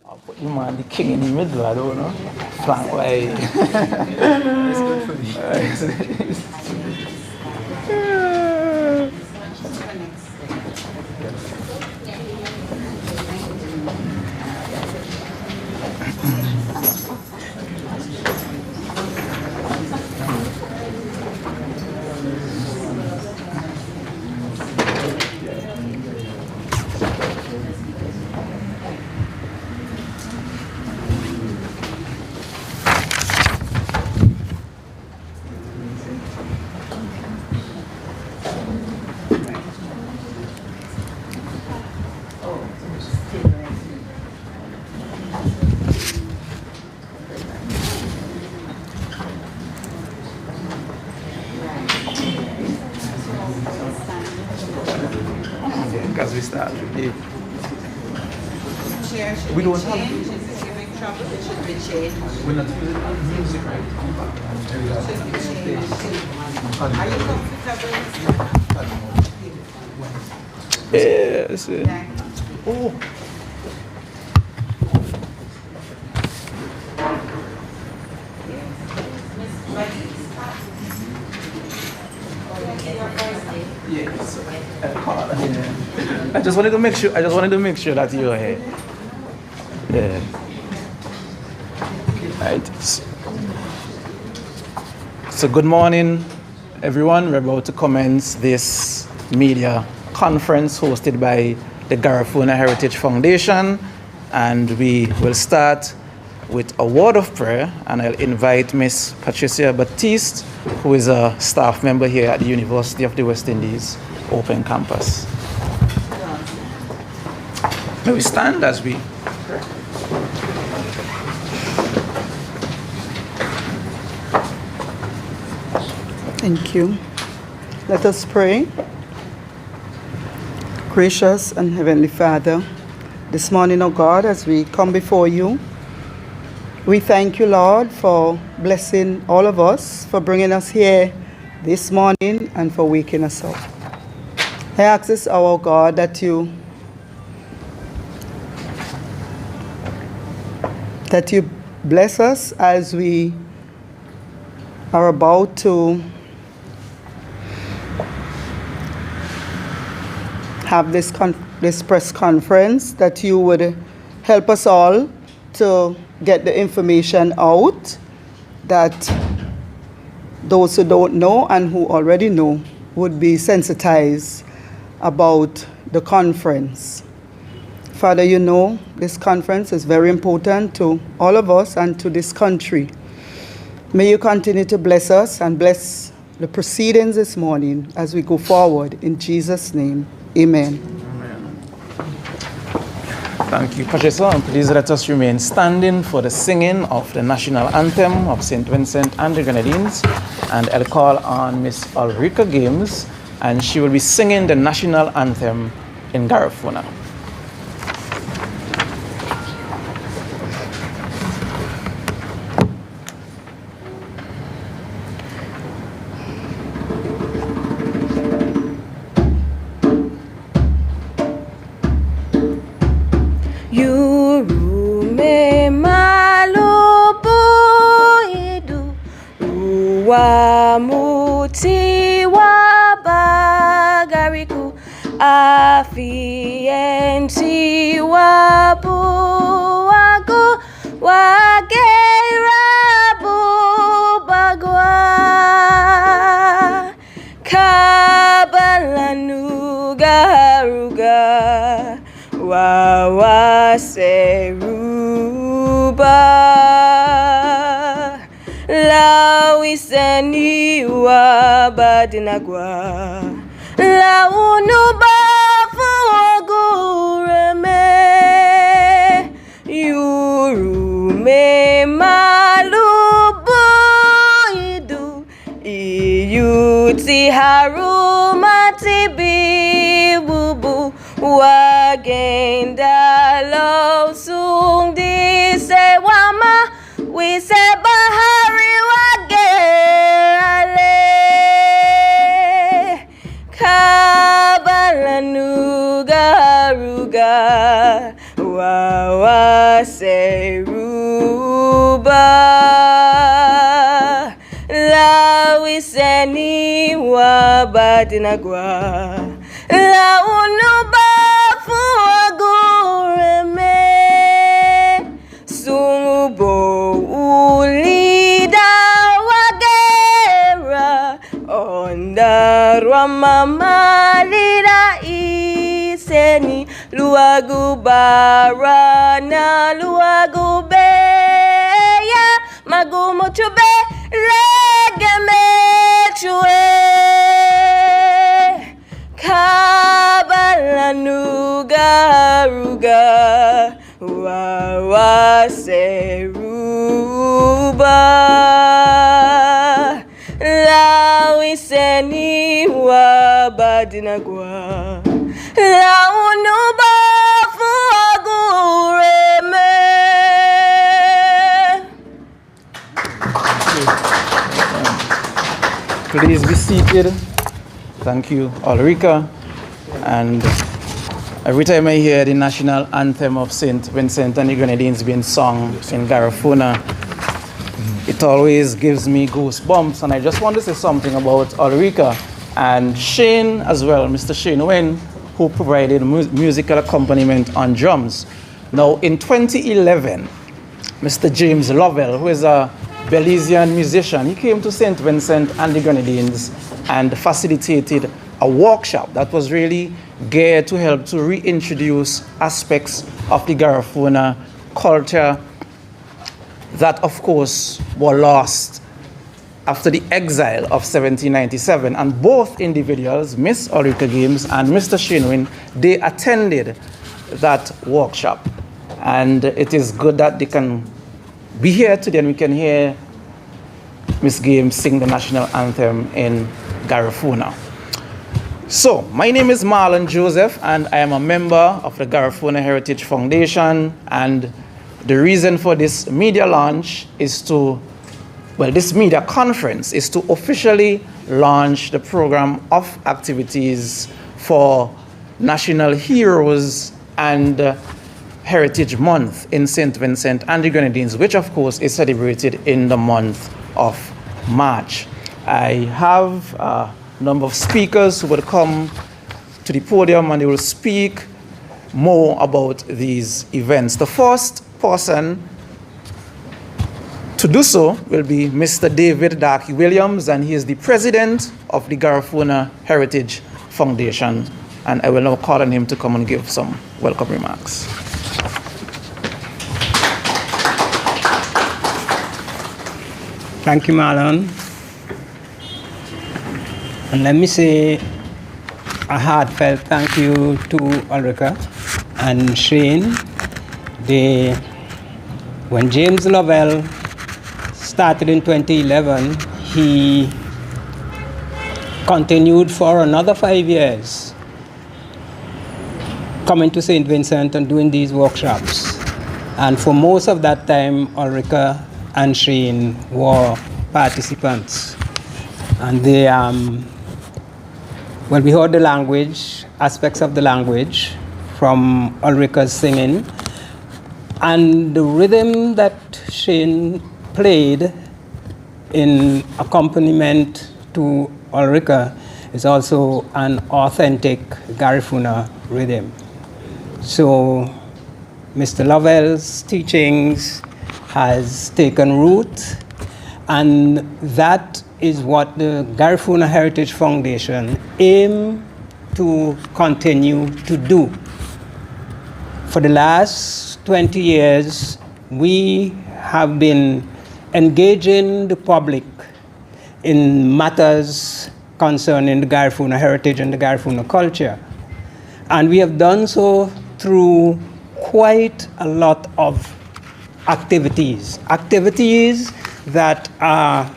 I'll put you man the king in the middle, I don't know. Flank way. That's good for me. Because we start with it. We don't have it. Should be changed. We're not using music right now. Are you comfortable? Yes. Oh. Yes. I just wanted to make sure. That you're here. Yeah. Right. So good morning, everyone. We're about to commence this media conference hosted by the Garifuna Heritage Foundation, and we will start with a word of prayer, and I'll invite Miss Patricia Baptiste, who is a staff member here at the University of the West Indies Open Campus. May we stand as we pray. Thank you. Let us pray. Gracious and Heavenly Father, this morning, O God, as we come before you, we thank you, Lord, for blessing all of us, for bringing us here this morning, and for waking us up. I ask this, our God, that you bless us as we are about to have this press conference, that you would help us all to get the information out, that those who don't know and who already know would be sensitized about the conference. Father, you know this conference is very important to all of us and to this country. May you continue to bless us and bless the proceedings this morning as we go forward. In Jesus' name, amen. Thank you, Patricia, and please let us remain standing for the singing of the national anthem of St. Vincent and the Grenadines. And I'll call on Miss Ulrika Games, and she will be singing the national anthem in Garifuna. Wamuti wa bagariku afienti wa buagu wagera bubagwa kabalanuga haruga wawaseruba Lawisani wa badinagwa Launuba fugureme Yurume malubu idu Iyuti harumati bibubu Wagenda lo sun we say bahari wagerale kabalanuga ruga wawa seruba la wiseni wa badinagwa la unuba fuagureme sungubo ulida wagera onda ramamalira iseni luagu barana luagu beya magumo chube legemechue kabalanuga ruga wawa seruba lawiseni wa badinagwa la unuba fuagureme. Please be seated. Thank you, Ulrika. And every time I hear the national anthem of St. Vincent and the Grenadines being sung in Garifuna, it always gives me goosebumps. And I just want to say something about Ulrika and Shane as well, Mr. Shane Wynn, who provided musical accompaniment on drums. Now, in 2011, Mr. James Lovell, who is a Belizean musician, he came to St. Vincent and the Grenadines and facilitated a workshop that was really geared to help to reintroduce aspects of the Garifuna culture that, of course, were lost after the exile of 1797. And both individuals, Miss Ulrika Games and Mr. Shinwin, they attended that workshop. And it is good that they can be here today and we can hear Miss Games sing the national anthem in Garifuna. So, my name is Marlon Joseph, and I am a member of the Garifuna Heritage Foundation, and the reason for this media launch is to, well, this media conference is to officially launch the program of activities for National Heroes and Heritage Month in St. Vincent and the Grenadines, which of course is celebrated in the month of March. I have a number of speakers who will come to the podium and they will speak more about these events. The first person to do so will be Mr. David Darky Williams, and he is the president of the Garifuna Heritage Foundation. And I will now call on him to come and give some welcome remarks. Thank you, Marlon. And let me say a heartfelt thank you to Ulrika and Shane. When James Lovell started in 2011, he continued for another 5 years coming to St. Vincent and doing these workshops. And for most of that time, Ulrika and Shane were participants. And they, we heard the language, aspects of the language from Ulrika's singing. And the rhythm that Shane played in accompaniment to Ulrika is also an authentic Garifuna rhythm. So Mr. Lovell's teachings has taken root, and that is what the Garifuna Heritage Foundation aims to continue to do. For the last 20 years, we have been engaging the public in matters concerning the Garifuna heritage and the Garifuna culture. And we have done so through quite a lot of activities that are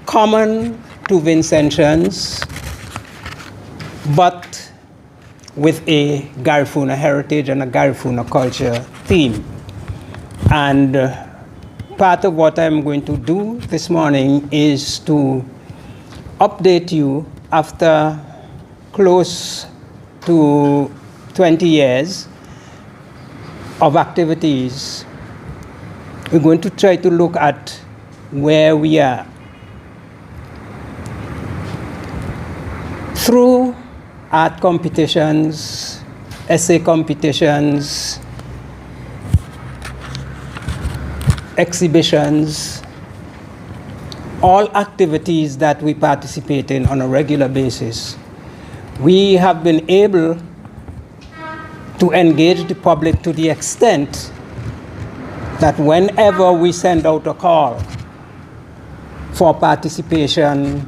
common to Vincentians, but with a Garifuna heritage and a Garifuna culture theme. And part of what I'm going to do this morning is to update you after close to 20 years of activities. We're going to try to look at where we are. Through art competitions, essay competitions, exhibitions, all activities that we participate in on a regular basis, we have been able to engage the public to the extent that whenever we send out a call for participation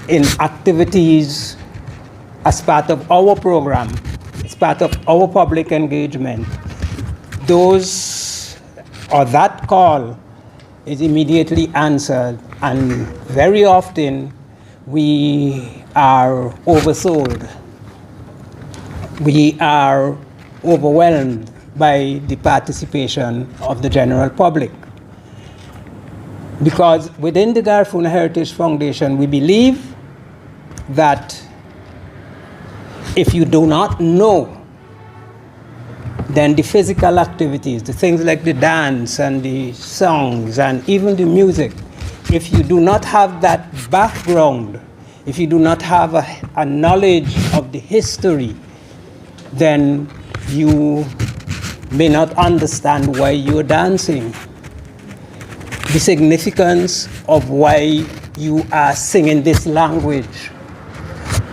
in activities as part of our program, as part of our public engagement, that call is immediately answered, and very often we are oversold. We are overwhelmed by the participation of the general public. Because within the Garifuna Heritage Foundation, we believe that if you do not know, then the physical activities, the things like the dance and the songs and even the music, if you do not have that background, if you do not have a knowledge of the history, then you may not understand why you're dancing, the significance of why you are singing this language.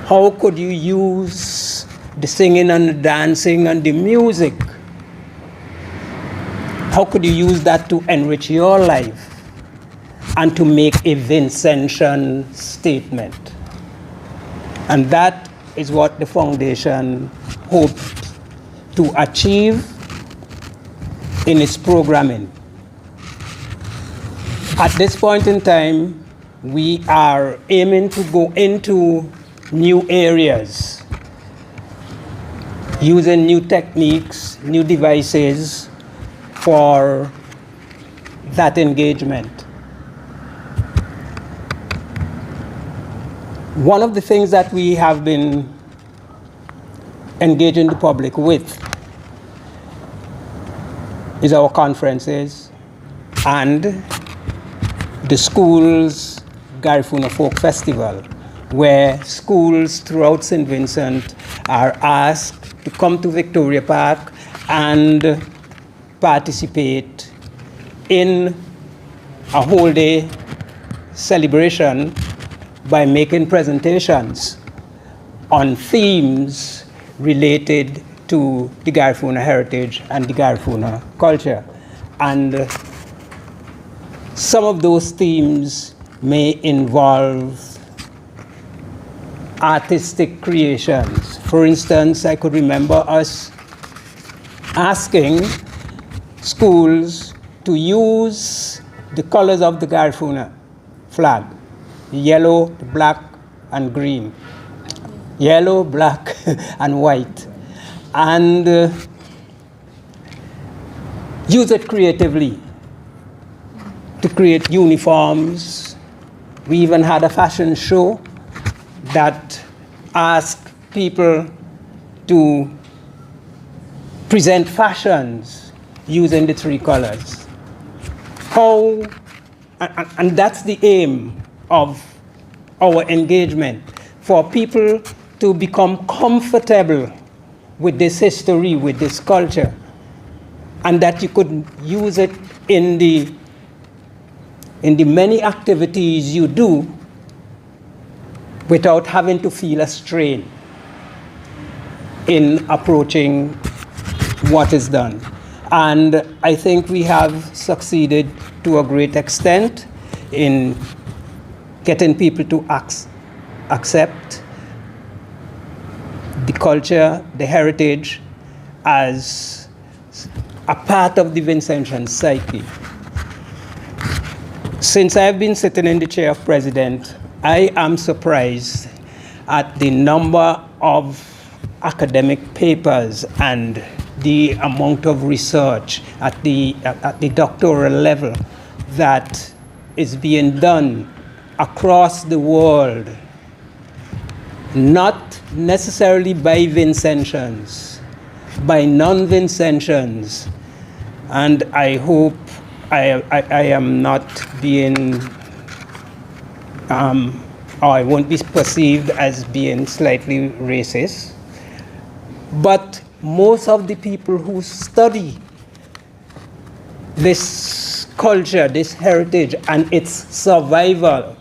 How could you use the singing and the dancing and the music? How could you use that to enrich your life and to make a Vincentian statement? And that is what the foundation hoped to achieve in its programming. At this point in time, we are aiming to go into new areas, using new techniques, new devices for that engagement. One of the things that we have been engaging the public with is our conferences and the school's Garifuna Folk Festival, where schools throughout St. Vincent are asked to come to Victoria Park and participate in a whole day celebration by making presentations on themes related to the Garifuna heritage and the Garifuna culture. And some of those themes may involve artistic creations. For instance, I could remember us asking schools to use the colors of the Garifuna flag, yellow, black, and green. Yellow, black, and white. And use it creatively to create uniforms. We even had a fashion show that asked people to present fashions using the three colors. And that's the aim of our engagement, for people to become comfortable with this history, with this culture, and that you could use it in the many activities you do without having to feel a strain in approaching what is done. And I think we have succeeded to a great extent in getting people to accept the culture, the heritage, as a part of the Vincentian psyche. Since I've been sitting in the chair of president, I am surprised at the number of academic papers and the amount of research at the doctoral level that is being done across the world, not necessarily by Vincentians, by non-Vincentians. And I hope I am not being, or I won't be perceived as being slightly racist, but most of the people who study this culture, this heritage, and its survival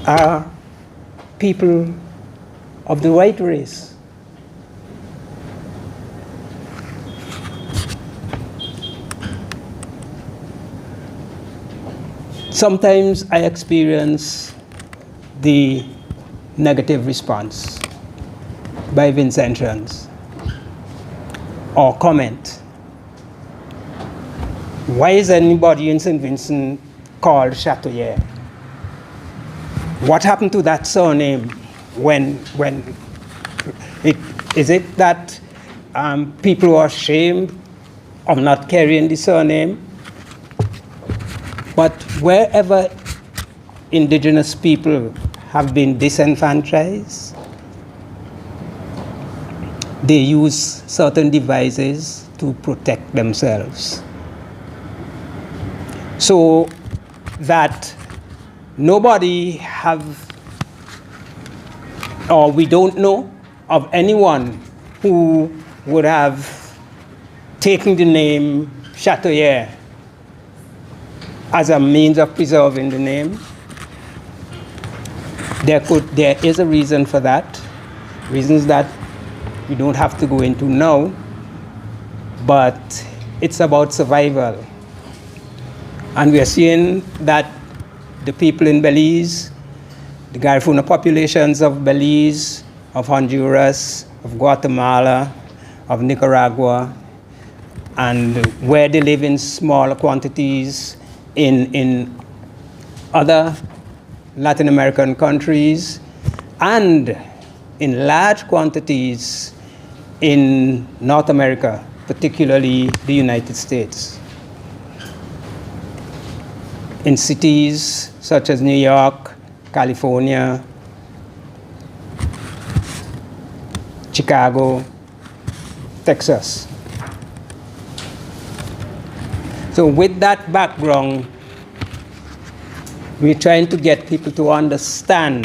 are people of the white race. Sometimes I experience the negative response by Vincentians or comment. Why is anybody in St. Vincent called Chatoyer? What happened to that surname is it that people are ashamed of not carrying the surname? But wherever indigenous people have been disenfranchised, they use certain devices to protect themselves, so that nobody we don't know of anyone who would have taken the name Chatoyer as a means of preserving the name. There is a reason for that, reasons that we don't have to go into now, but it's about survival. And we are seeing that the people in Belize, the Garifuna populations of Belize, of Honduras, of Guatemala, of Nicaragua, and where they live in smaller quantities in other Latin American countries, and in large quantities in North America, particularly the United States. In cities such as New York, California, Chicago, Texas. So with that background, we're trying to get people to understand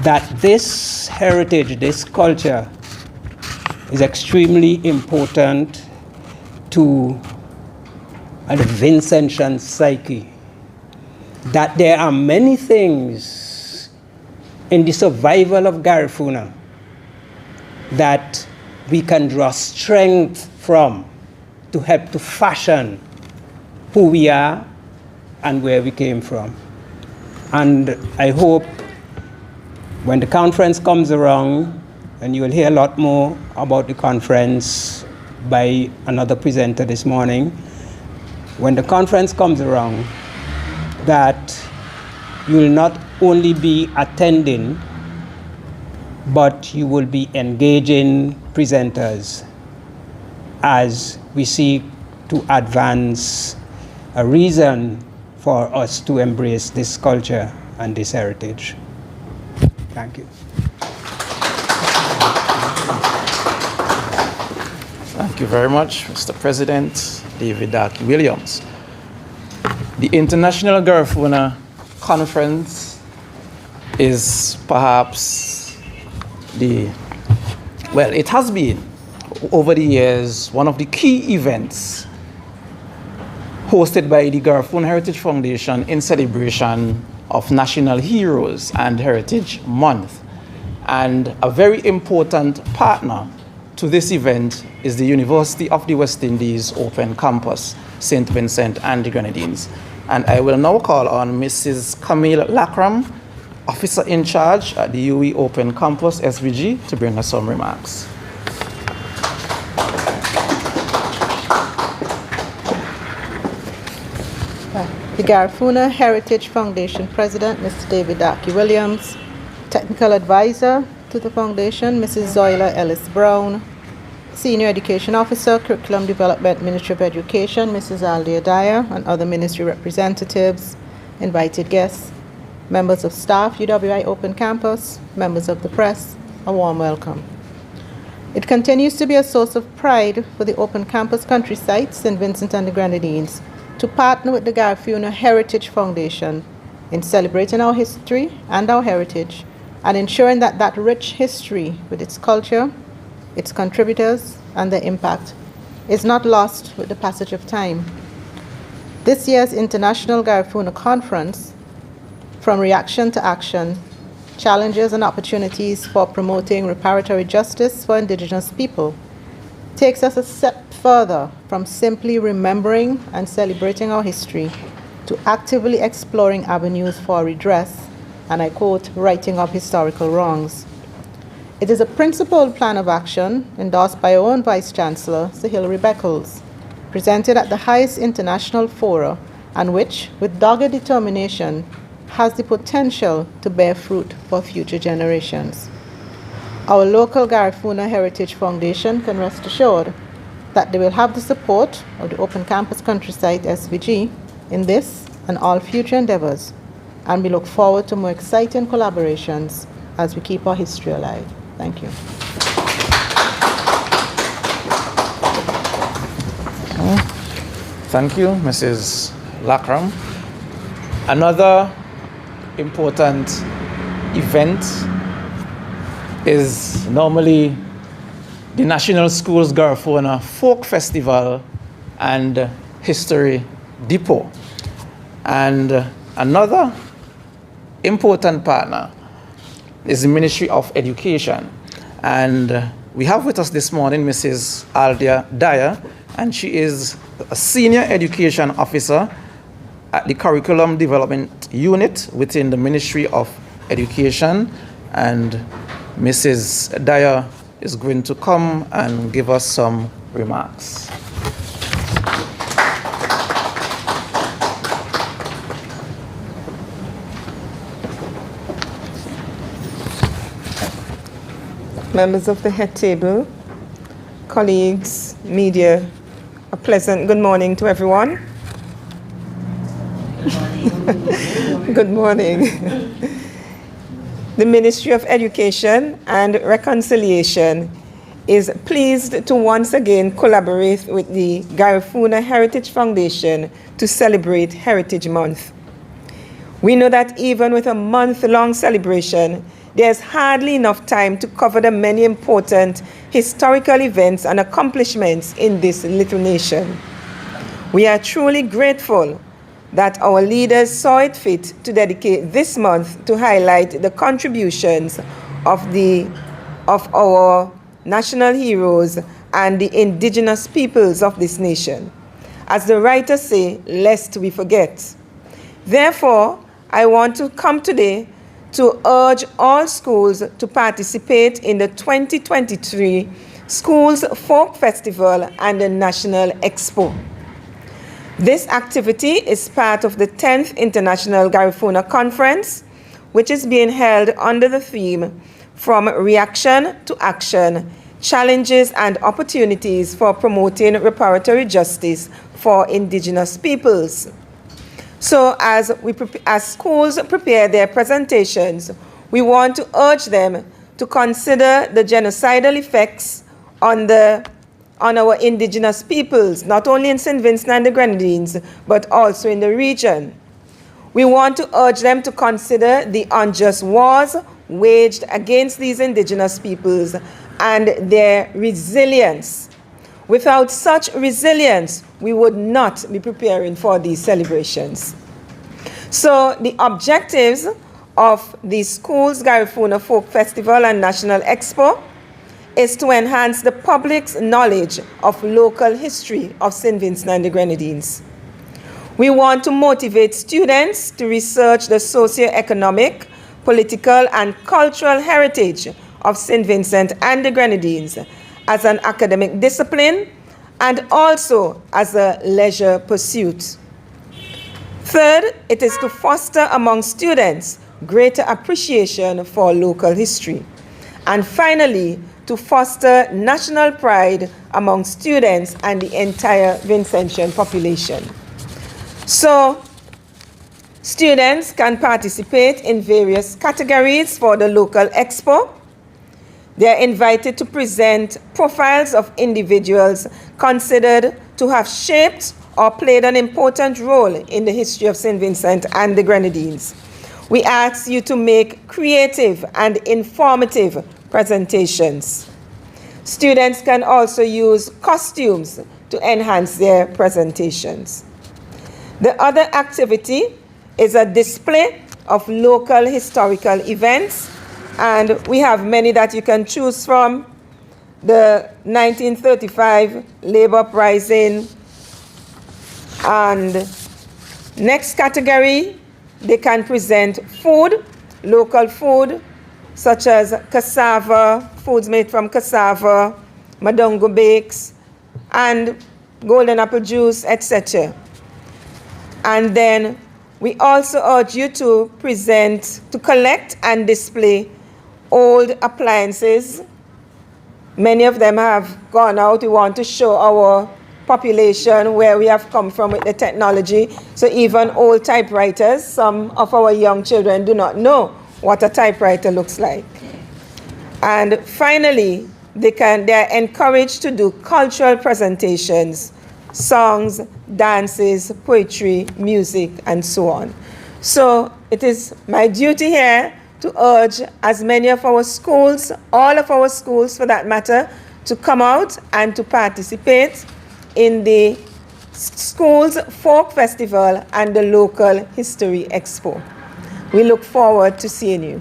that this heritage, this culture, is extremely important to the Vincentian psyche. That there are many things in the survival of Garifuna that we can draw strength from to help to fashion who we are and where we came from. And I hope when the conference comes around, and you will hear a lot more about the conference by another presenter this morning, when the conference comes around, that you will not only be attending, but you will be engaging presenters as we seek to advance a reason for us to embrace this culture and this heritage. Thank you. Thank you very much, Mr. President David Darky Williams. The International Garifuna Conference is perhaps it has been over the years one of the key events hosted by the Garifuna Heritage Foundation in celebration of National Heroes and Heritage Month. And a very important partner to this event is the University of the West Indies Open Campus, St. Vincent and the Grenadines. And I will now call on Mrs. Camille Lakram, Officer in Charge at the UE Open Campus, SVG, to bring us some remarks. The Garifuna Heritage Foundation President, Mr. David Darky Williams, Technical Advisor to the Foundation, Mrs. Zoila Ellis-Brown, Senior Education Officer, Curriculum Development, Ministry of Education, Mrs. Aldia Dyer, and other ministry representatives, invited guests, members of staff, UWI Open Campus, members of the press, a warm welcome. It continues to be a source of pride for the Open Campus Countryside, St. Vincent and the Grenadines, to partner with the Garifuna Heritage Foundation in celebrating our history and our heritage and ensuring that that rich history with its culture, its contributors, and their impact is not lost with the passage of time. This year's International Garifuna Conference, From Reaction to Action, Challenges and Opportunities for Promoting Reparatory Justice for Indigenous People, takes us a step further from simply remembering and celebrating our history to actively exploring avenues for redress, and I quote, righting of historical wrongs. It is a principled plan of action endorsed by our own Vice Chancellor, Sir Hilary Beckles, presented at the highest international fora, and which, with dogged determination, has the potential to bear fruit for future generations. Our local Garifuna Heritage Foundation can rest assured that they will have the support of the Open Campus Countryside SVG in this and all future endeavors, and we look forward to more exciting collaborations as we keep our history alive. Thank you. Thank you, Mrs. Lakram. Another important event is normally the National Schools Garifuna Folk Festival and History Depot. And another important partner is the Ministry of Education. And we have with us this morning Mrs. Aldia Dyer, and she is a Senior Education Officer at the Curriculum Development Unit within the Ministry of Education. And Mrs. Dyer is going to come and give us some remarks. Members of the head table, colleagues, media, a pleasant good morning to everyone. Good morning. The Ministry of Education and Reconciliation is pleased to once again collaborate with the Garifuna Heritage Foundation to celebrate Heritage Month. We know that even with a month-long celebration, there's hardly enough time to cover the many important historical events and accomplishments in this little nation. We are truly grateful that our leaders saw it fit to dedicate this month to highlight the contributions of our national heroes and the indigenous peoples of this nation. As the writers say, lest we forget. Therefore, I want to come today to urge all schools to participate in the 2023 Schools Folk Festival and the National Expo. This activity is part of the 10th International Garifuna Conference, which is being held under the theme From Reaction to Action, Challenges and Opportunities for Promoting Reparatory Justice for Indigenous Peoples. So as schools prepare their presentations, we want to urge them to consider the genocidal effects on our indigenous peoples, not only in St. Vincent and the Grenadines, but also in the region. We want to urge them to consider the unjust wars waged against these indigenous peoples and their resilience. Without such resilience, we would not be preparing for these celebrations. So the objectives of the Schools Garifuna Folk Festival and National Expo is to enhance the public's knowledge of local history of St. Vincent and the Grenadines. We want to motivate students to research the socio-economic, political, and cultural heritage of St. Vincent and the Grenadines as an academic discipline and also as a leisure pursuit. Third, it is to foster among students greater appreciation for local history. And finally, to foster national pride among students and the entire Vincentian population. So, students can participate in various categories for the local expo. They are invited to present profiles of individuals considered to have shaped or played an important role in the history of St. Vincent and the Grenadines. We ask you to make creative and informative presentations. Students can also use costumes to enhance their presentations. The other activity is a display of local historical events, and we have many that you can choose from. The 1935 labor uprising, and next category, they can present food, local food, such as cassava, foods made from cassava, madongo bakes, and golden apple juice, etc. And then we also urge you to present, to collect and display old appliances. Many of them have gone out. We want to show our population where we have come from with the technology. So even old typewriters, some of our young children do not know what a typewriter looks like. And finally, they are encouraged to do cultural presentations, songs, dances, poetry, music, and so on. So it is my duty here to urge as many of our schools, all of our schools for that matter, to come out and to participate in the school's folk festival and the local history expo. We look forward to seeing you.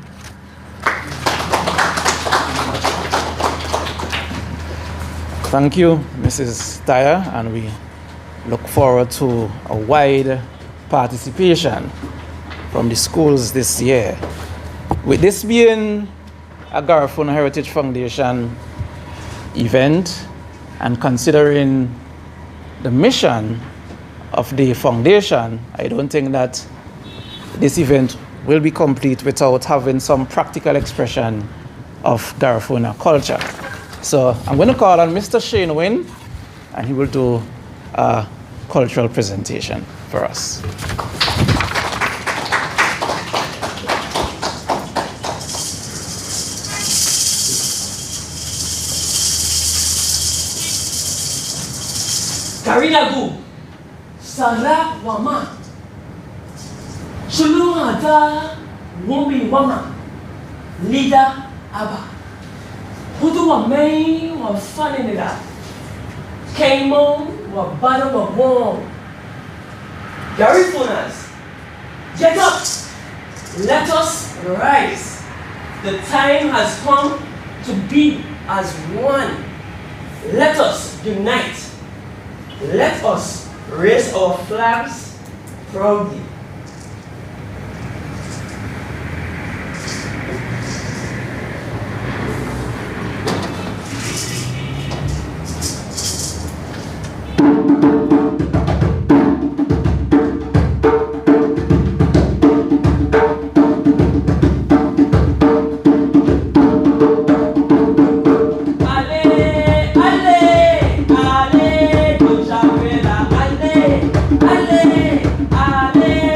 Thank you, Mrs. Dyer, and we look forward to a wide participation from the schools this year. With this being a Garifuna Heritage Foundation event, and considering the mission of the foundation, I don't think that this event will be complete without having some practical expression of Garifuna culture. So I'm going to call on Mr. Shane Wynn, and he will do a cultural presentation for us. Karinagu, Sarah Wama, Chuluada, Wumi Wama, Lida Abba. Hudu wa main wa funny nigga. Came on wa bottom of warm. Garifunas, get up, let us rise. The time has come to be as one. Let us unite. Let us raise our flags proudly. Ale, ale,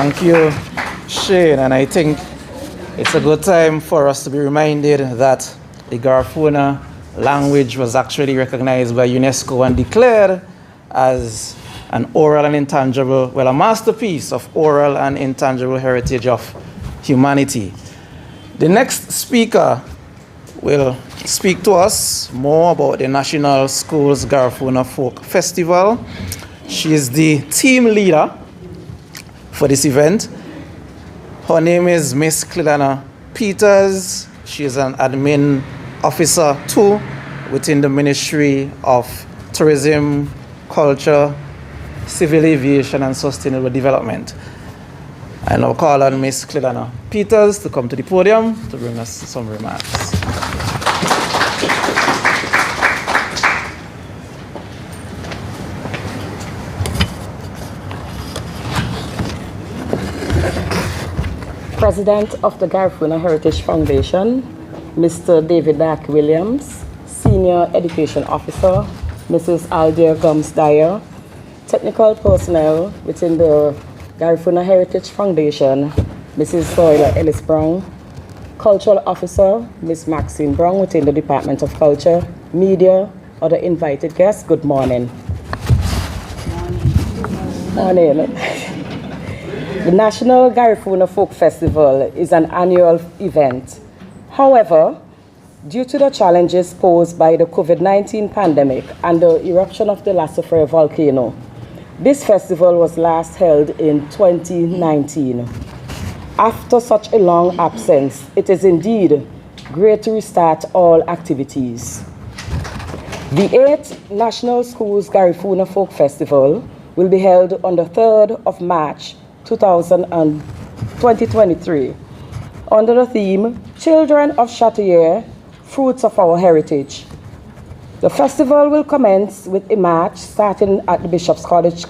Thank you, Shane. And I think it's a good time for us to be reminded that the Garifuna language was actually recognized by UNESCO and declared as an oral and intangible, well, a masterpiece of oral and intangible heritage of humanity. The next speaker will speak to us more about the National Schools Garifuna Folk Festival. She is the team leader for this event. Her name is Miss Cledana Peters. She is an admin officer too within the Ministry of Tourism, Culture, Civil Aviation and Sustainable Development. I now call on Miss Cledana Peters to come to the podium to bring us some remarks. President of the Garifuna Heritage Foundation, Mr. David Dak Williams, Senior Education Officer, Mrs. Aldia Gums-Dyer, technical personnel within the Garifuna Heritage Foundation, Mrs. Zoila Ellis-Brown, Cultural Officer, Ms. Maxine Brown within the Department of Culture, media, other invited guests, good morning. Morning. The National Garifuna Folk Festival is an annual event. However, due to the challenges posed by the COVID-19 pandemic and the eruption of the Lasafre volcano, this festival was last held in 2019. After such a long absence, it is indeed great to restart all activities. The 8th National Schools Garifuna Folk Festival will be held on the 3rd of March 2023 under the theme Children of Châteauneuf, Fruits of Our Heritage. The festival will commence with a march starting at the Bishop's College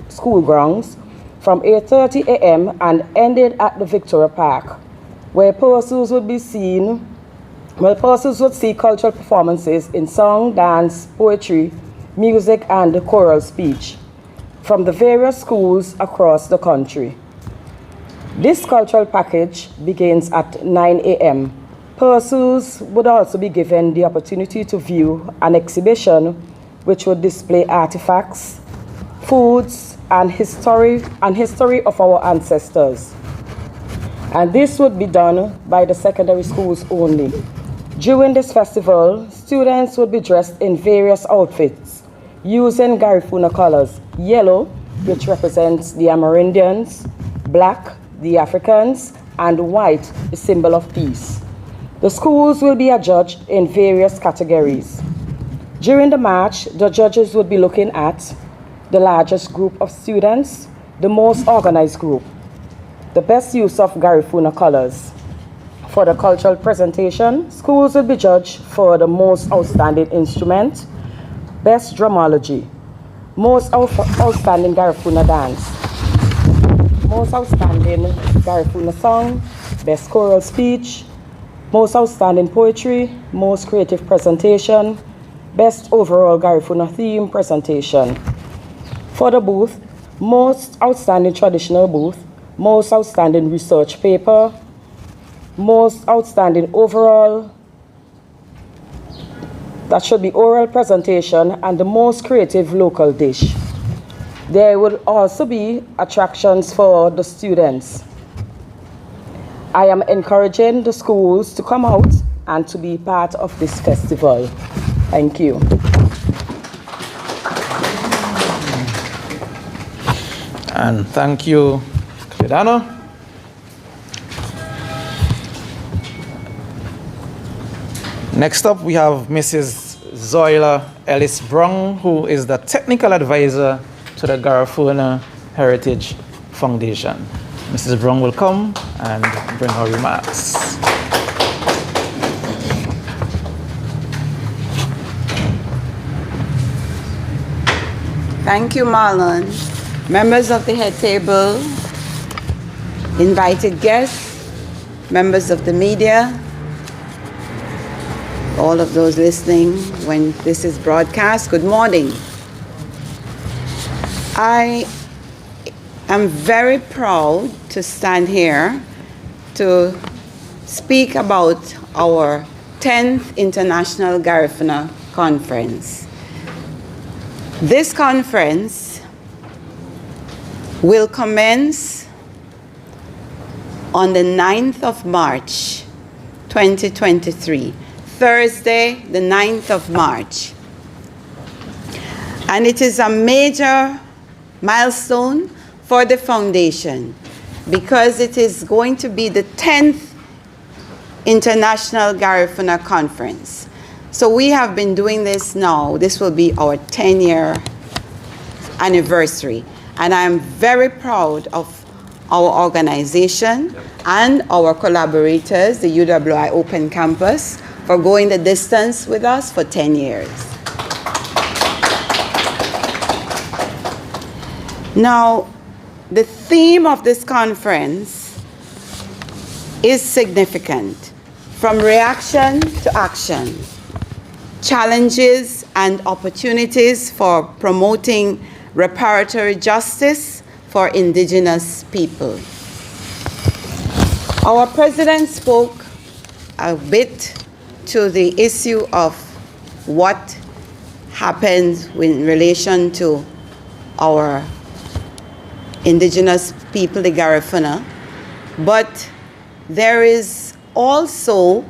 School grounds from 8:30 a.m. and ended at the Victoria Park, where persons would see cultural performances in song, dance, poetry, music, and choral speech from the various schools across the country. This cultural package begins at 9 a.m. Persons would also be given the opportunity to view an exhibition which would display artifacts, foods, and history of our ancestors. And this would be done by the secondary schools only. During this festival, students would be dressed in various outfits using Garifuna colors: yellow, which represents the Amerindians; black, the Africans; and white, the symbol of peace. The schools will be adjudged in various categories. During the march, the judges would be looking at the largest group of students, the most organized group, the best use of Garifuna colors. For the cultural presentation, schools will be judged for the most outstanding instrument, best drumology, most outstanding Garifuna dance, most outstanding Garifuna song, best choral speech, most outstanding poetry, most creative presentation, best overall Garifuna theme presentation. For the booth, most outstanding traditional booth, most outstanding research paper, most outstanding overall, that should be oral presentation, and the most creative local dish. There will also be attractions for the students. I am encouraging the schools to come out and to be part of this festival. Thank you. And thank you, Cledana. Next up, we have Mrs. Zoila Ellis-Brown, who is the technical advisor to the Garifuna Heritage Foundation. Mrs. Brown will come and bring her remarks. Thank you, Marlon. Members of the head table, invited guests, members of the media, all of those listening when this is broadcast, good morning. I I'm very proud to stand here to speak about our 10th International Garifuna Conference. This conference will commence on the 9th of March, 2023, Thursday, the 9th of March. And it is a major milestone for the foundation because it is going to be the 10th International Garifuna Conference. So we have been doing this now. This will be our 10-year anniversary. And I'm very proud of our organization and our collaborators, the UWI Open Campus, for going the distance with us for 10 years. Now, the theme of this conference is significant. From reaction to action, challenges and opportunities for promoting reparatory justice for indigenous people. Our president spoke a bit to the issue of what happened in relation to our indigenous people, the Garifuna, but there is also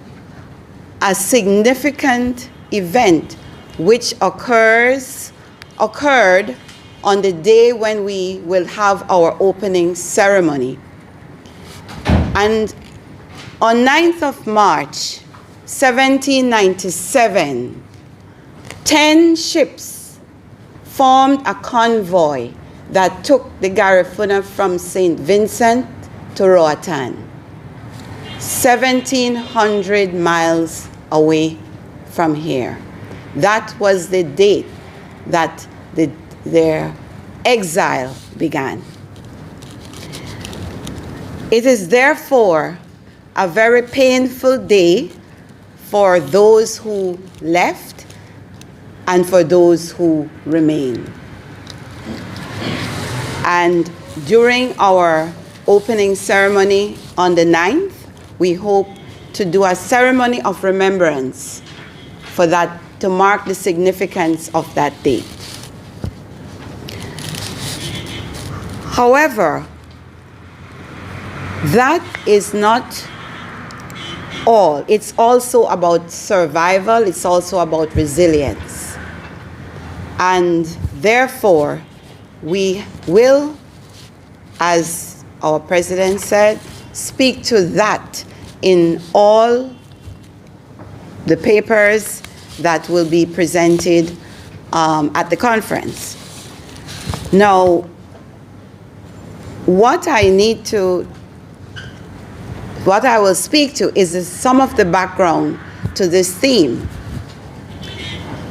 a significant event which occurred on the day when we will have our opening ceremony. And on 9th of March, 1797, 10 ships formed a convoy that took the Garifuna from St. Vincent to Roatan, 1,700 miles away from here. That was the date that their exile began. It is therefore a very painful day for those who left and for those who remain. And during our opening ceremony on the 9th, we hope to do a ceremony of remembrance for that, to mark the significance of that date. However, that is not all. It's also about survival, it's also about resilience. And therefore, we will, as our president said, speak to that in all the papers that will be presented at the conference. Now, what I will speak to is some of the background to this theme.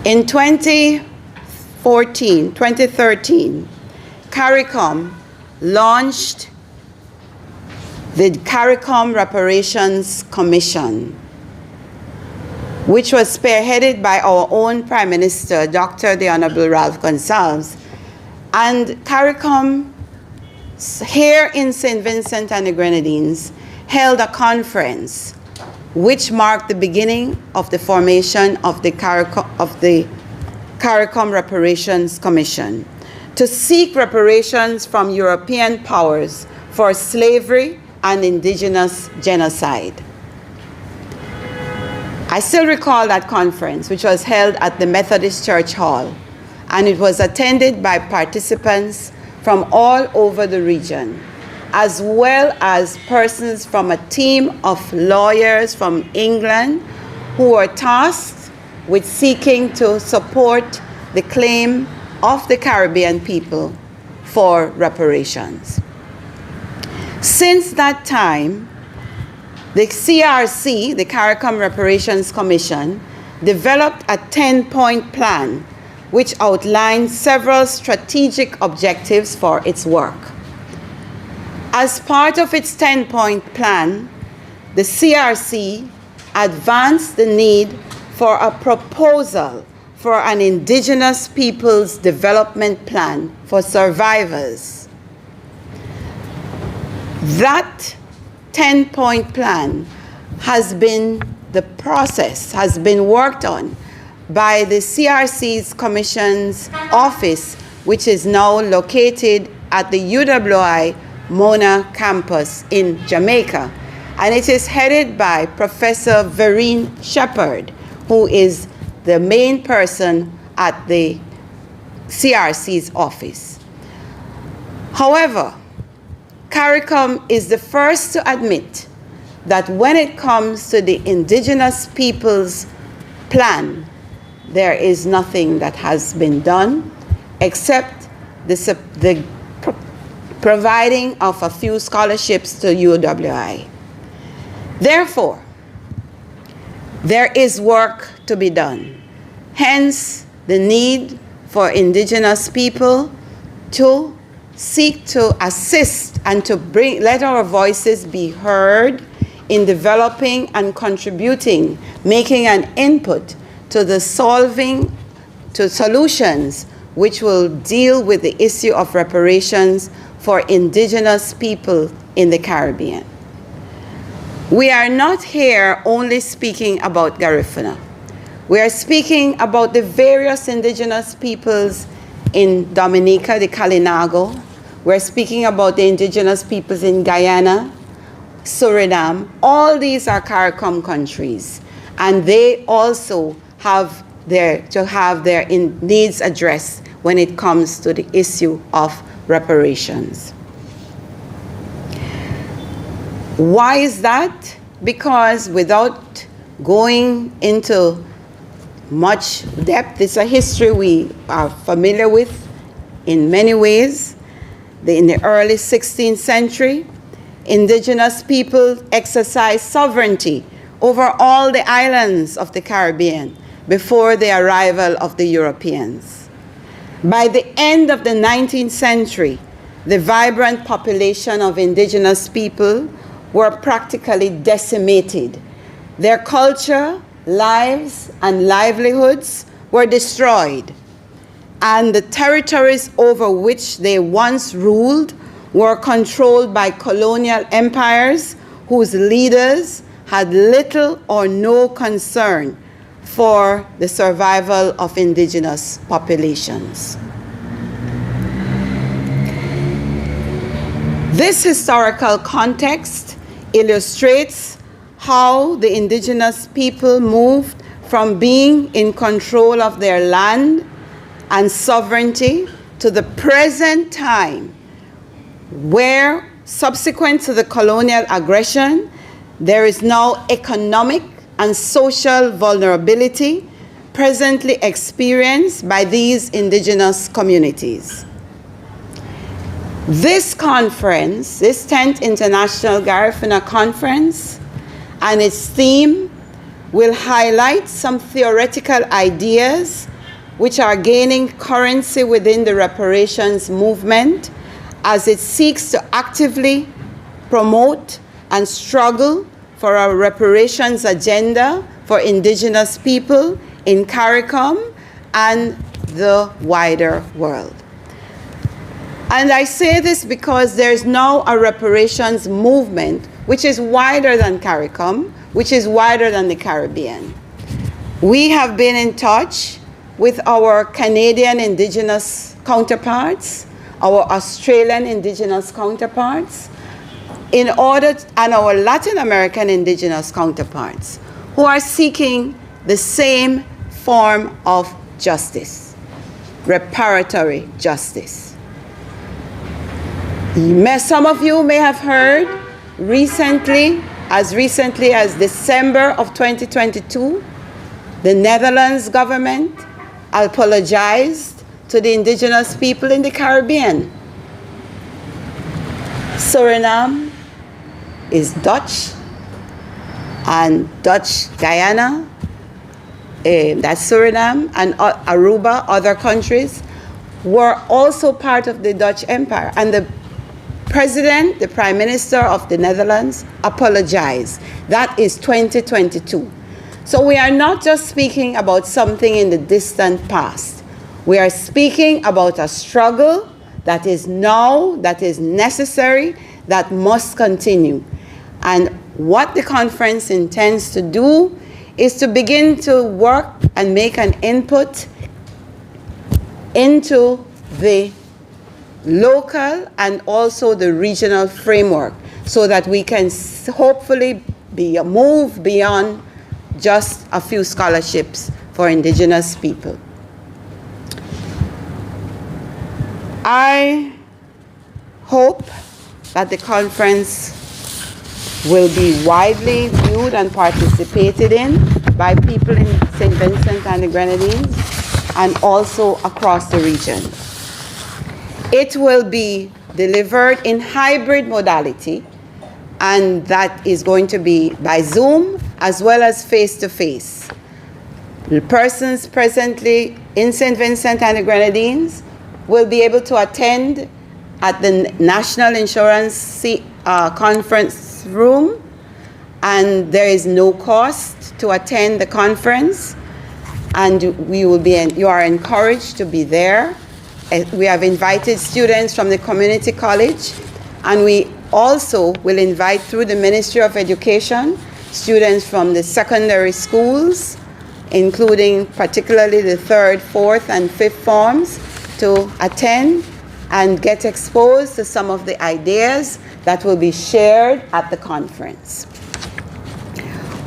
In 2013, CARICOM launched the CARICOM Reparations Commission, which was spearheaded by our own Prime Minister, Dr. the Honorable Ralph Gonsalves. And CARICOM here in St. Vincent and the Grenadines held a conference which marked the beginning of the formation of the CARICOM Reparations Commission to seek reparations from European powers for slavery and indigenous genocide. I still recall that conference, which was held at the Methodist Church Hall, and it was attended by participants from all over the region, as well as persons from a team of lawyers from England who were tasked with seeking to support the claim of the Caribbean people for reparations. Since that time, the CRC, the CARICOM Reparations Commission, developed a 10-point plan which outlined several strategic objectives for its work. As part of its 10-point plan, the CRC advanced the need for a proposal for an Indigenous Peoples Development Plan for survivors. That 10-point plan has been the process, has been worked on by the CRC's Commission's office, which is now located at the UWI Mona campus in Jamaica. And it is headed by Professor Vereen Shepherd, who is the main person at the CRC's office. However, CARICOM is the first to admit that when it comes to the indigenous people's plan, there is nothing that has been done except the providing of a few scholarships to UWI. Therefore, there is work to be done. Hence, the need for indigenous people to seek to assist and to let our voices be heard in developing and contributing, making an input to the solutions which will deal with the issue of reparations for indigenous people in the Caribbean. We are not here only speaking about Garifuna. We are speaking about the various indigenous peoples in Dominica, the Kalinago. We're speaking about the indigenous peoples in Guyana, Suriname. All these are CARICOM countries, and they also have their needs addressed when it comes to the issue of reparations. Why is that? Because without going into much depth, it's a history we are familiar with in many ways. In the early 16th century, indigenous people exercised sovereignty over all the islands of the Caribbean before the arrival of the Europeans. By the end of the 19th century, the vibrant population of indigenous people were practically decimated. Their culture, lives, and livelihoods were destroyed, and the territories over which they once ruled were controlled by colonial empires whose leaders had little or no concern for the survival of indigenous populations. This historical context illustrates how the indigenous people moved from being in control of their land and sovereignty to the present time, where, subsequent to the colonial aggression, there is now economic and social vulnerability presently experienced by these indigenous communities. This conference, this 10th International Garifuna Conference, and its theme will highlight some theoretical ideas which are gaining currency within the reparations movement as it seeks to actively promote and struggle for a reparations agenda for indigenous people in CARICOM and the wider world. And I say this because there's now a reparations movement which is wider than CARICOM, which is wider than the Caribbean. We have been in touch with our Canadian Indigenous counterparts, our Australian Indigenous counterparts, and our Latin American Indigenous counterparts, who are seeking the same form of justice, reparatory justice. Some of you may have heard recently as December of 2022, the Netherlands government apologized to the indigenous people in the Caribbean. Suriname is Dutch, and Dutch Guyana, that's Suriname, and Aruba, other countries, were also part of the Dutch Empire. And the President, the Prime Minister of the Netherlands, apologized. That is 2022. So we are not just speaking about something in the distant past. We are speaking about a struggle that is now, that is necessary, that must continue. And what the conference intends to do is to begin to work and make an input into the local and also the regional framework so that we can hopefully move beyond just a few scholarships for indigenous people. I hope that the conference will be widely viewed and participated in by people in St. Vincent and the Grenadines and also across the region. It will be delivered in hybrid modality, and that is going to be by Zoom as well as face-to-face. The persons presently in St. Vincent and the Grenadines will be able to attend at the National Insurance Conference Room, and there is no cost to attend the conference, and you are encouraged to be there. We have invited students from the community college, and we also will invite through the Ministry of Education students from the secondary schools, including particularly the 3rd, 4th, and 5th forms, to attend and get exposed to some of the ideas that will be shared at the conference.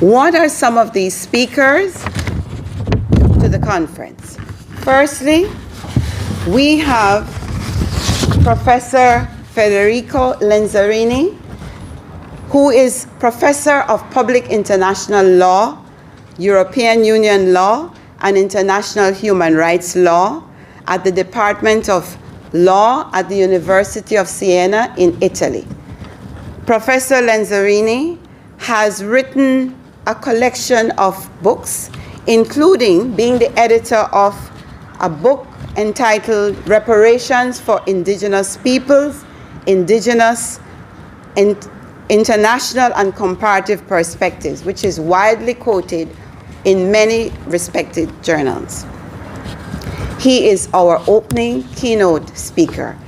What are some of these speakers to the conference? Firstly, we have Professor Federico Lenzarini, who is Professor of Public International Law, European Union Law, and International Human Rights Law at the Department of Law at the University of Siena in Italy. Professor Lenzarini has written a collection of books, including being the editor of a book entitled Reparations for Indigenous Peoples, Indigenous, International and Comparative Perspectives, which is widely quoted in many respected journals. He is our opening keynote speaker.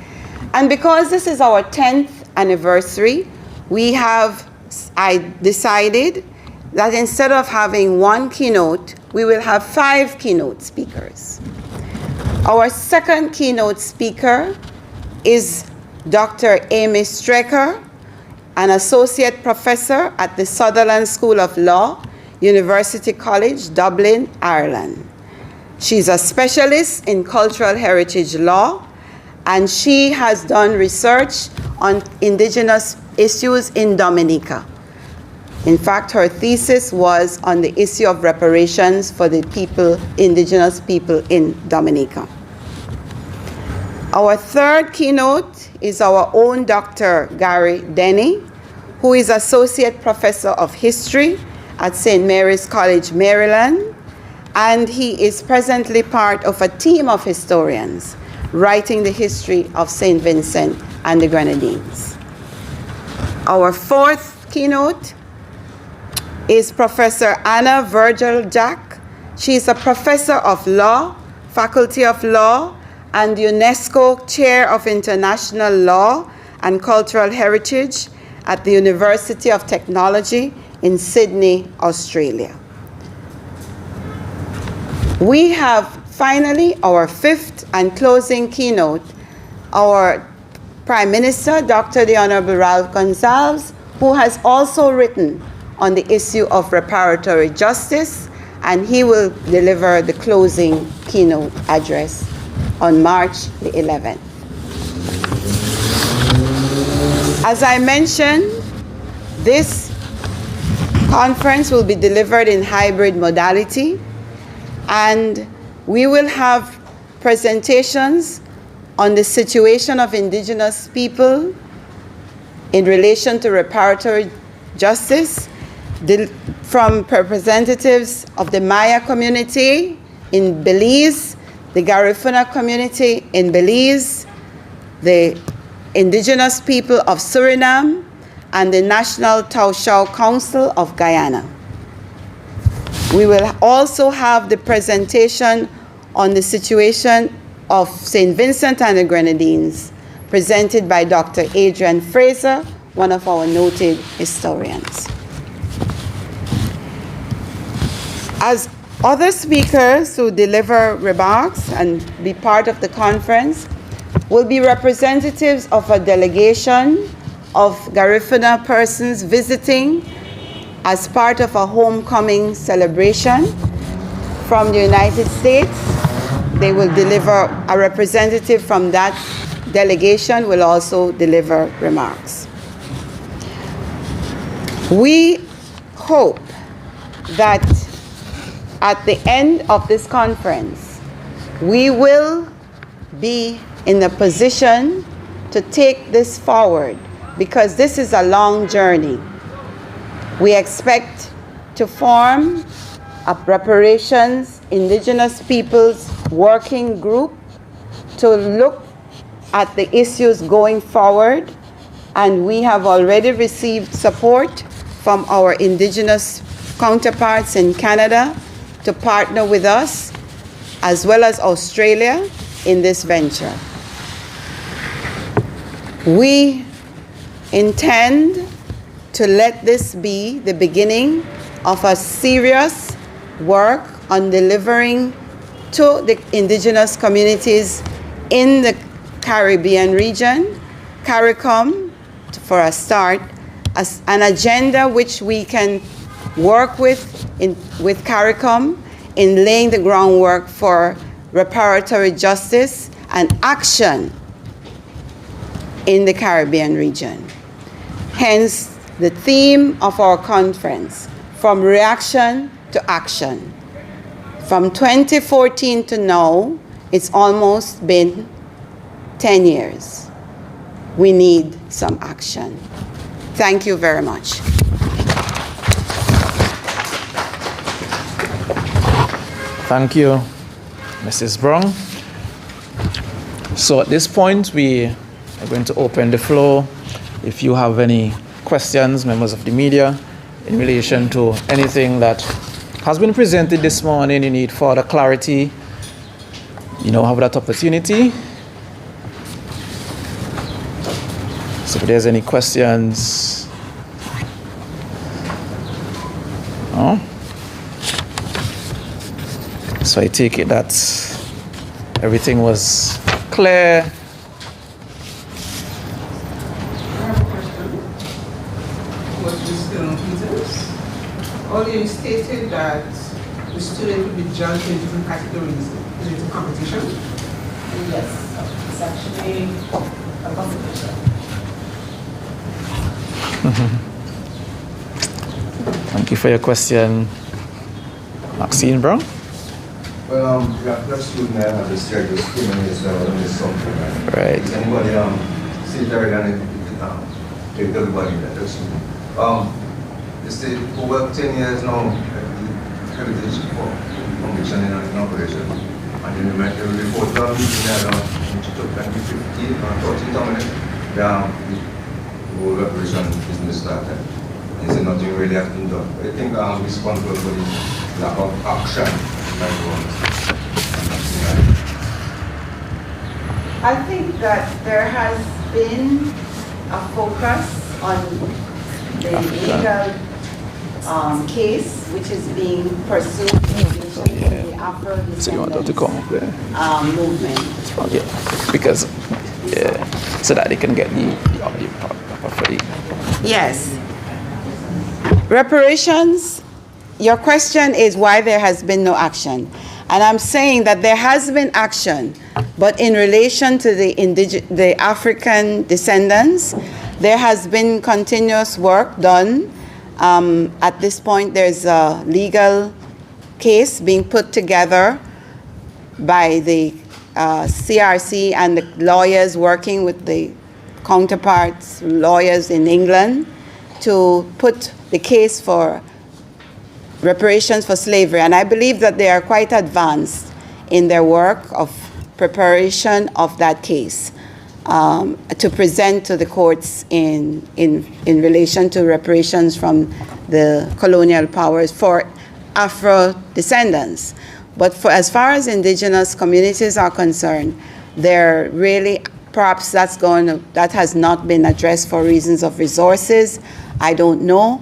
And because this is our 10th anniversary, I decided that instead of having one keynote, we will have 5 keynote speakers. Our second keynote speaker is Dr. Amy Strecker, an associate professor at the Sutherland School of Law, University College, Dublin, Ireland. She's a specialist in cultural heritage law, and she has done research on indigenous issues in Dominica. In fact, her thesis was on the issue of reparations for the indigenous people in Dominica. Our third keynote is our own Dr. Gary Denny, who is Associate Professor of History at St. Mary's College, Maryland, and he is presently part of a team of historians writing the history of St. Vincent and the Grenadines. Our fourth keynote is Professor Anna Virgil-Jack. She is a professor of law, Faculty of Law, and UNESCO Chair of International Law and Cultural Heritage at the University of Technology in Sydney, Australia. We have finally our fifth and closing keynote, our Prime Minister, Dr. the Honorable Ralph Gonsalves, who has also written on the issue of reparatory justice, and he will deliver the closing keynote address on March the 11th. As I mentioned, this conference will be delivered in hybrid modality, and we will have presentations on the situation of indigenous people in relation to reparatory justice from representatives of the Maya community in Belize, the Garifuna community in Belize, the indigenous people of Suriname, and the National Taushaw Council of Guyana. We will also have the presentation on the situation of St. Vincent and the Grenadines, presented by Dr. Adrian Fraser, one of our noted historians. As other speakers who deliver remarks and be part of the conference will be representatives of a delegation of Garifuna persons visiting as part of a homecoming celebration from the United States. They will deliver, a representative from that delegation will also deliver remarks. We hope that at the end of this conference, we will be in a position to take this forward, because this is a long journey. We expect to form a reparations indigenous peoples working group to look at the issues going forward, and we have already received support from our indigenous counterparts in Canada to partner with us, as well as Australia, in this venture. We intend to let this be the beginning of a serious work on delivering to the indigenous communities in the Caribbean region, CARICOM, for a start, as an agenda which we can work with CARICOM in laying the groundwork for reparatory justice and action in the Caribbean region. Hence, the theme of our conference, from reaction to action. From 2014 to now, it's almost been 10 years. We need some action. Thank you very much. Thank you, Mrs. Brown. So at this point, we are going to open the floor. If you have any questions, members of the media, in relation to anything that has been presented this morning, you need further clarity, you now have that opportunity. So if there's any questions, no? So I take it that everything was clear. Earlier you stated that the student will be judged in different categories. Is it a competition? Yes, it's actually a competition. Thank you for your question, Maxine Brown. Well, we have that student that have the state discrimination on this something. Right. Is anybody see there and take everybody that that's the state for work 10 years now, heritage for conviction in operation. And then we make a report done which took 15 or 14 minutes. The whole operation business started. Is nothing really has been done. I think I'm responsible for the lack of action. I think that there has been a focus on the legal case which is being pursued in the Afro-descendants So you want to come up there? movement. Yeah, because so that they can get the audio for the. Yes. Reparations, your question is why there has been no action. And I'm saying that there has been action, but in relation to the African descendants, there has been continuous work done. At this point, there's a legal case being put together by the CRC and the lawyers working with the counterparts, lawyers in England, to put the case for reparations for slavery. And I believe that they are quite advanced in their work of preparation of that case to present to the courts in relation to reparations from the colonial powers for Afro-descendants. But as far as indigenous communities are concerned, they're really perhaps that has not been addressed for reasons of resources. I don't know,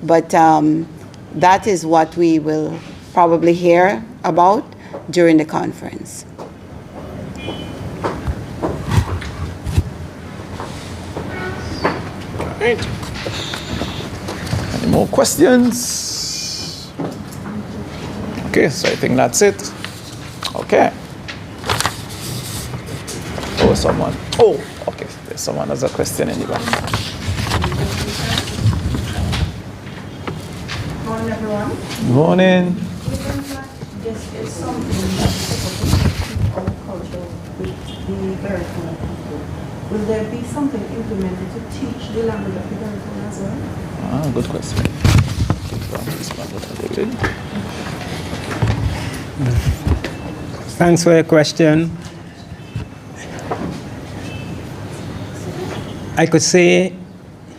but that is what we will probably hear about during the conference. Right. Any more questions? Okay, so I think that's it. Okay. Oh, someone. Oh, okay. There's someone has a question in the back. Morning, everyone. Good morning. This is something our culture with the Garifuna people. Will there be something implemented to teach the language of the Garifuna as well? Ah, good question. Thanks for your question. I could say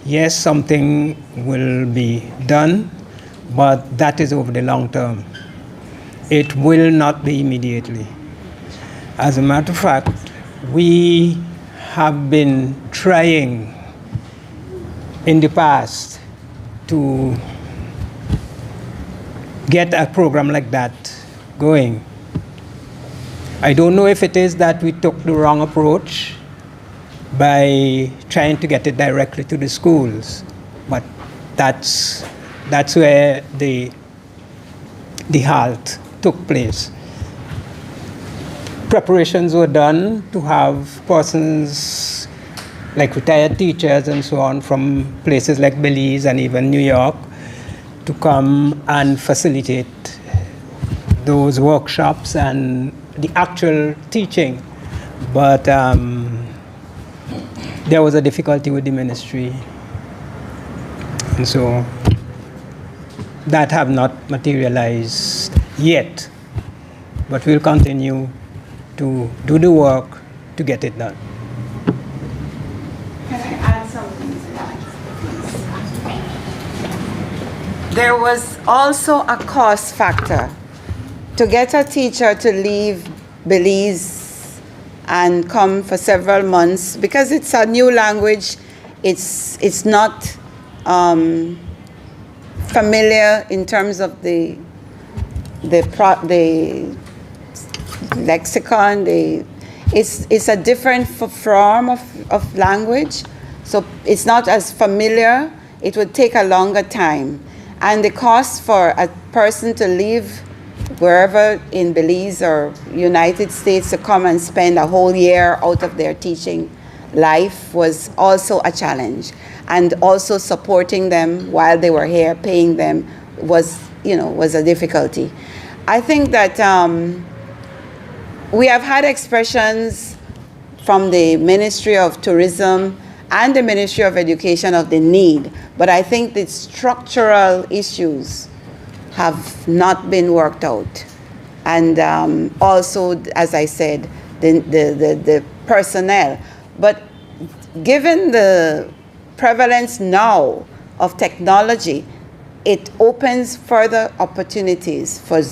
yes, something will be done, but that is over the long term. It will not be immediately. As a matter of fact, we have been trying in the past to get a program like that going. I don't know if it is that we took the wrong approach by trying to get it directly to the schools, but that's where the halt took place. Preparations were done to have persons like retired teachers and so on from places like Belize and even New York to come and facilitate those workshops and the actual teaching. But there was a difficulty with the ministry. And so that have not materialized yet. But we'll continue to do the work to get it done. Can I add something to that, please? There was also a cost factor. To get a teacher to leave Belize and come for several months, because it's a new language, it's not familiar in terms of the lexicon. It's a different form of language, so it's not as familiar. It would take a longer time, and the cost for a person to leave wherever in Belize or United States to come and spend a whole year out of their teaching life was also a challenge. And also supporting them while they were here, paying them was a difficulty. I think that we have had expressions from the Ministry of Tourism and the Ministry of Education of the need, but I think the structural issues have not been worked out. And also, as I said, the personnel. But given the prevalence now of technology, it opens further opportunities for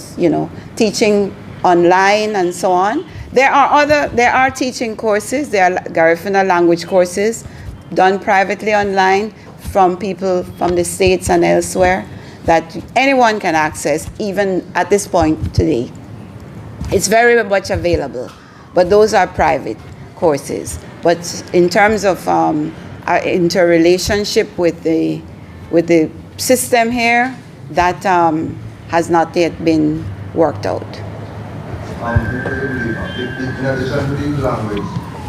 teaching online and so on. There are teaching courses, there are Garifuna language courses done privately online from people from the States and elsewhere that anyone can access, even at this point today. It's very much available, but those are private courses. But in terms of our interrelationship with the system here, that has not yet been worked out. In addition to the language,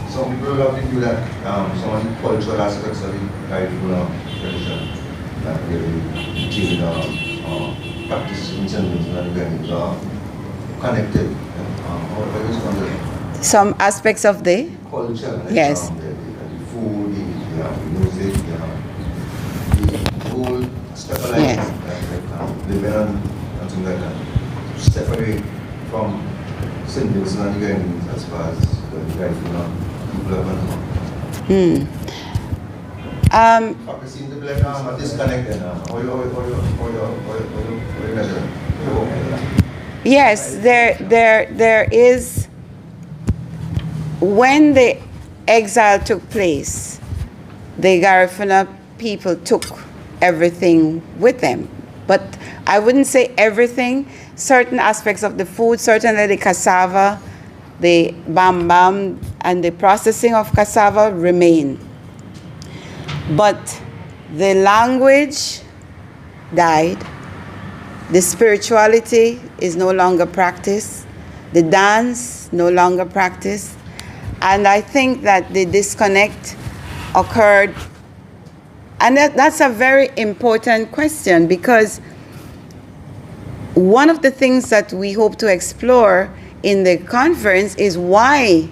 some people have been doing that, some of the cultural aspects of the Garifuna tradition, that really teaching practice in connected. Some aspects of the culture, like yes. The food, the music, the whole step of life, Yes. living and things like that. Separate from St. Vincent and the Grenadines as far as the Garifuna people have been. It seems to be like a disconnect then. Yes, there is, when exile took place, the Garifuna people took everything with them. But I wouldn't say everything. Certain aspects of the food, certainly the cassava, the bam, and the processing of cassava remain. But the language died. The spirituality is no longer practiced. The dance no longer practiced. And I think that the disconnect occurred. And that's a very important question, because one of the things that we hope to explore in the conference is why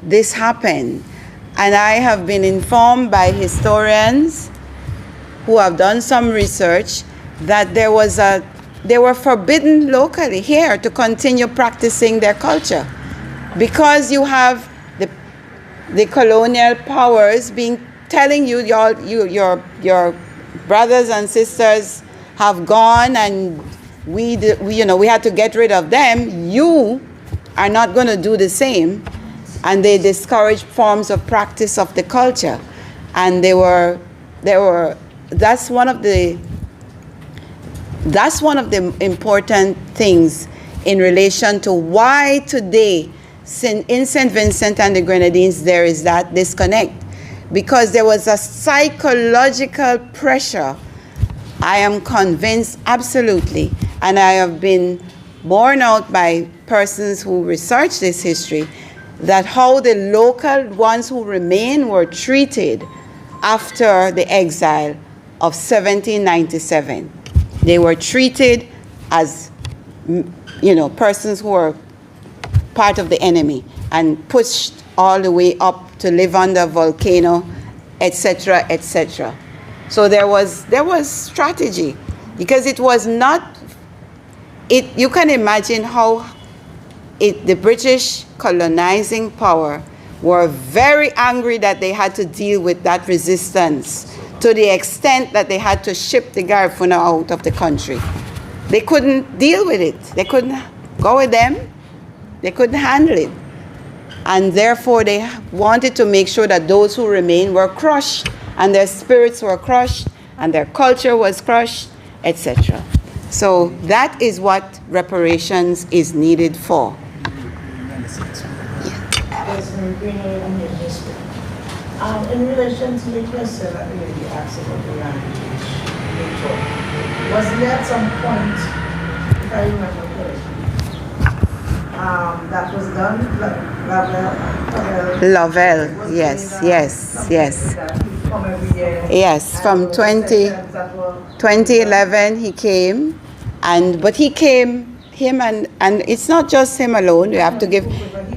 this happened. And I have been informed by historians who have done some research that they were forbidden locally here to continue practicing their culture, because you have the colonial powers telling you your brothers and sisters have gone and we had to get rid of them. You are not going to do the same, and they discouraged forms of practice of the culture, and that's one of the important things in relation to why today in St. Vincent and the Grenadines there is that disconnect, because there was a psychological pressure. I am convinced absolutely, and I have been borne out by persons who research this history, that how the local ones who remain were treated after the exile of 1797. They were treated as, persons who were part of the enemy and pushed all the way up to live under a volcano, etc., etc. So there was strategy, because it was not. You can imagine how the British colonizing power were very angry that they had to deal with that resistance, to the extent that they had to ship the Garifuna out of the country. They couldn't deal with it. They couldn't go with them. They couldn't handle it. And therefore, they wanted to make sure that those who remained were crushed, and their spirits were crushed, and their culture was crushed, etc. So that is what reparations is needed for. In relation to the question that the lady asked about the language, was there at some point, if I remember correctly, that was done, Lavelle, yes. Yes, from 2011 he came, but he came, and it's not just him alone. We have to give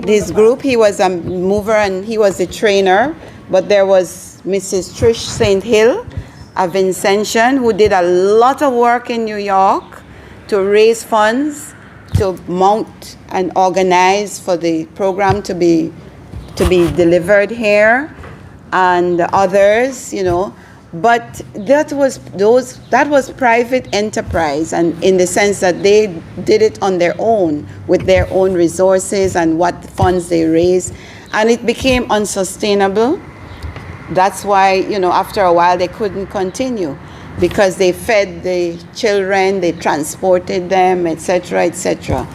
this group. He was a mover and he was a trainer, but there was Mrs. Trish St. Hill, a Vincentian, who did a lot of work in New York to raise funds, to mount and organize for the program to be delivered here, and others, But that was private enterprise, and in the sense that they did it on their own, with their own resources and what funds they raised, and it became unsustainable. That's why, after a while they couldn't continue, because they fed the children, they transported them, etc., etc.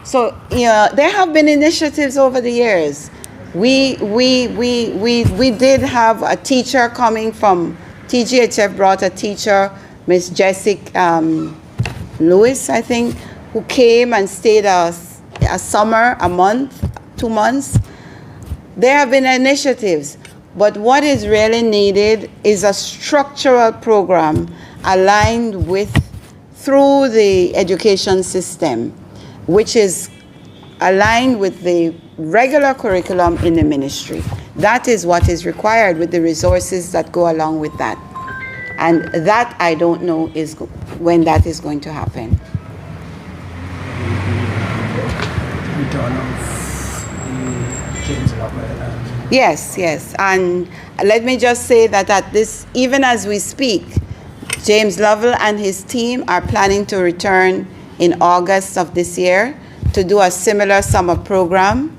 So, there have been initiatives over the years. We did have a teacher coming from TGHF, brought a teacher, Miss Jessica Lewis, I think, who came and stayed a summer, a month, 2 months. There have been initiatives, but what is really needed is a structural program aligned through the education system, which is aligned with the regular curriculum in the ministry. That is what is required, with the resources that go along with that. And that I don't know when that is going to happen. Return of James Lovell. Yes. And let me just say that even as we speak, James Lovell and his team are planning to return in August of this year to do a similar summer program.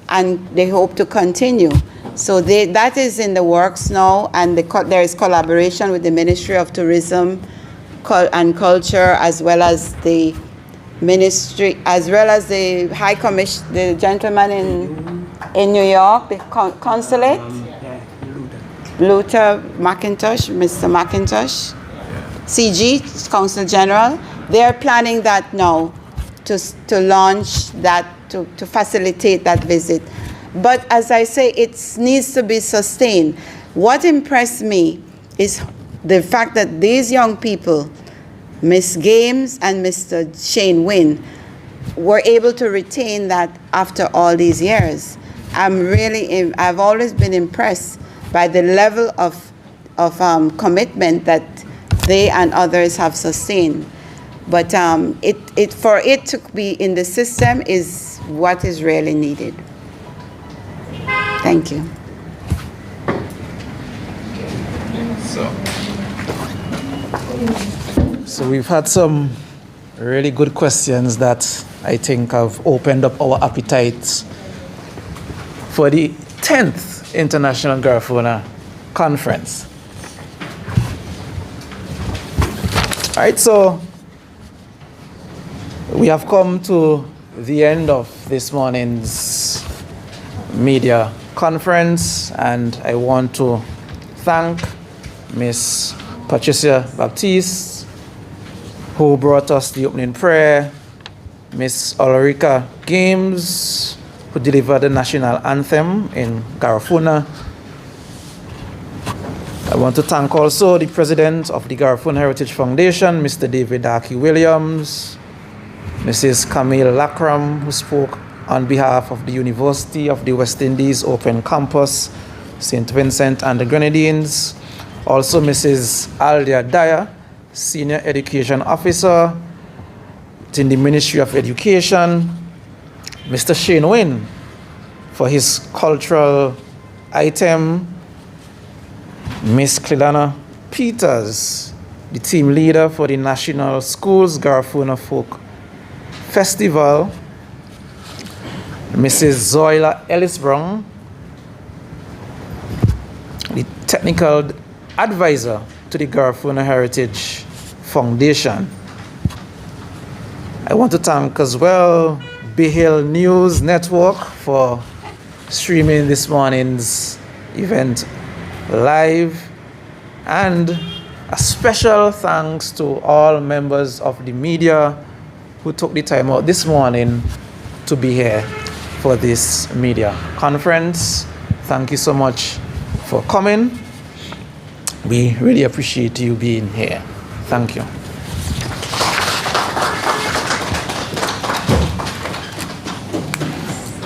and they hope to continue. So that is in the works now, and there is collaboration with the Ministry of Tourism and Culture, as well as the ministry, as well as the High Commission, the gentleman in New York, the consulate, Luther McIntosh, Mr. McIntosh, CG, Consul General. They are planning that now to launch that, to facilitate that visit. But as I say, it needs to be sustained. What impressed me is the fact that these young people, Miss Games and Mr. Shane Wynn, were able to retain that after all these years. I've always been impressed by the level of commitment that they and others have sustained. But for it to be in the system is what is really needed. Thank you. So we've had some really good questions that I think have opened up our appetites for the 10th International Garifuna Conference. All right, so we have come to the end of this morning's media conference, and I want to thank Ms. Patricia Baptiste, who brought us the opening prayer, Ms. Ulrika Games, who delivered the national anthem in Garifuna. I want to thank also the president of the Garifuna Heritage Foundation, Mr. David Darkey Williams, Mrs. Camille Lakram, who spoke on behalf of the University of the West Indies Open Campus, St. Vincent and the Grenadines. Also Mrs. Aldia Dyer, Senior Education Officer in the Ministry of Education. Mr. Shane Wynn for his cultural item. Miss Clelana Peters, the team leader for the National Schools Garifuna Folk Festival. Mrs. Zoila Ellis-Brown, the technical advisor to the Garifuna Heritage Foundation. I want to thank as well Behel News Network for streaming this morning's event live, and a special thanks to all members of the media who took the time out this morning to be here for this media conference. Thank you so much for coming. We really appreciate you being here. Thank you.